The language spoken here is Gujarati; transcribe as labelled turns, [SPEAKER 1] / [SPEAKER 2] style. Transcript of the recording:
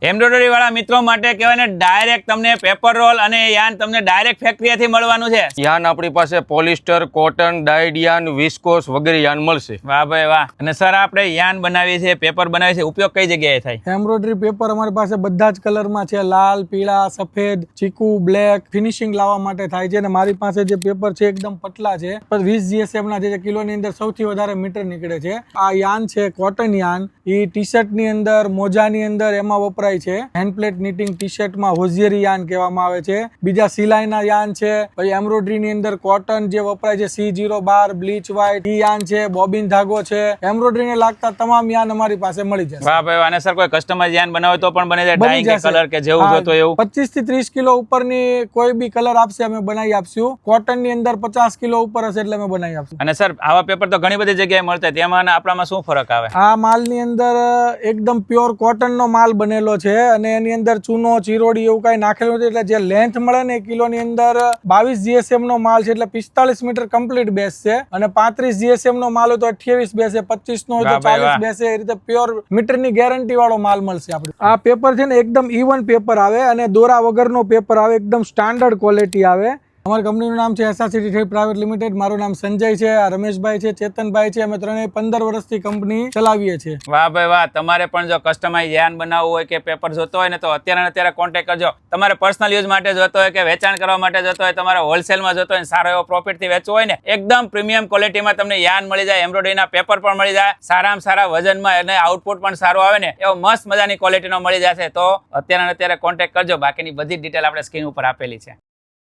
[SPEAKER 1] એમ્બ્રોઇડરી વાળા મિત્રો માટે કહેવાય ને ડાયરેક્ટ તમને પેપર રોલ અને યાન તમને ડાયરેક્ટ ફેક્ટરીથી મળવાનું છે।
[SPEAKER 2] યાન આપણી પાસે polyester, cotton, died yarn, viscous વગેરે યાન મળશે।
[SPEAKER 1] વાહ ભાઈ વાહ। અને સર આપણે યાન બનાવીએ છીએ, પેપર બનાવીએ છીએ, ઉપયોગ કઈ જગ્યાએ થાય?
[SPEAKER 3] એમ્બ્રોઇડરી પેપર અમારી પાસે બધા જ કલરમાં છે, લાલ, પીળા, સફેદ, ચીકુ, બ્લેક, ફિનિશિંગ લાવવા માટે થાય છે। અને મારી પાસે જે પેપર છે એકદમ પતલા છે, 20 GSM ના જે કિલોની અંદર સૌથી વધારે મીટર નીકળે છે। આ યાન છે કોટન યાન, એ ટી શર્ટ ની અંદર, મોજાની અંદર એમાં વપરાય છે। હેન્ડ પ્લેટ નીટિંગ ટી શર્ટમાં હોઝિયરી યાન કહેવામાં આવે છે। બીજા સિલાઈના યાન છે, પછી એમ્બ્રોઇડરી ની અંદર કોટન જે વપરાય છે C012, બ્લીચ વ્હાઇટ યાન છે, બોબિન ધાગો છે, એમ્બ્રોઇડરી ને લાગતા તમામ યાન અમારી પાસે મળી જશે।
[SPEAKER 1] વાહ ભાઈ વાહ। અને સર કોઈ કસ્ટમાઇઝ યાન બનાવે તો પણ બની જાય, ડાઇંગ કે કલર કે જેવું જોતો એવું?
[SPEAKER 3] 25 થી 30 કિલો ઉપરની કોઈ બી કલર આપશે અમે બનાવી આપશું। કોટન ની અંદર 50 કિલો ઉપર હશે એટલે અમે બનાવી આપશું।
[SPEAKER 1] અને સર આવા પેપર તો ઘણી બધી જગ્યાએ મળતા, તેમાં અને આપણામાં શું ફરક આવે?
[SPEAKER 3] આ માલની અંદર એકદમ પ્યોર કોટન નો માલ બનેલો છે અને એની અંદર ચૂનો, ચીરોડી એવું કઈ નાખેલું નથી, એટલે જે લેન્થ મળે ને કિલોની અંદર 22 GSM નો માલ છે એટલે 45 મીટર કમ્પ્લીટ બેસશે, અને 35 GSM નો માલ હોય તો 28 બેસે, 25 નો હોય તો 40 બેસે, એ રીતે પ્યોર મીટર ની ગેરંટી વાળો માલ મળશે આપણે। આ પેપર છે ને એકદમ ઇવન પેપર આવે અને દોરા વગરનો પેપર આવે, એકદમ સ્ટાન્ડર્ડ ક્વોલિટી આવે। અમારી કંપનીનું નામ છે એસઆરસીટી ટ્રેડ પ્રાઇવેટ લિમિટેડ। મારું નામ સંજય છે, આ રમેશભાઈ છે, ચેતનભાઈ છે, અમે ત્રણેય 15 વર્ષથી કંપની ચલાવીએ છીએ।
[SPEAKER 1] વાહ ભાઈ વાહ। તમારે પણ જો કસ્ટમાઇઝ યાન બનાવવું હોય કે પેપર જોતો હોય ને તો અત્યારે કોન્ટેક્ટ કરજો। તમારે પર્સનલ યુઝ માટે જોતો હોય કે વેચાણ કરવા માટે જોતો હોય, તમારે હોલસેલમાં જોતો હોય, સારો એવો પ્રોફિટ થી વેચવો હોય ને, એકદમ પ્રીમિયમ ક્વોલિટીમાં તમને યાન મળી જાય, એમ્બ્રોઇડરીના પેપર પણ મળી જાય, સારામાં સારા વજનમાં, અને આઉટપુટ પણ સારું આવે ને એવો મસ્ત મજાની ક્વોલિટીનો મળી જશે। તો અત્યારે કોન્ટેક્ટ કરજો, બાકીની બધી ડિટેલ આપણે સ્ક્રીન ઉપર આપેલી છે।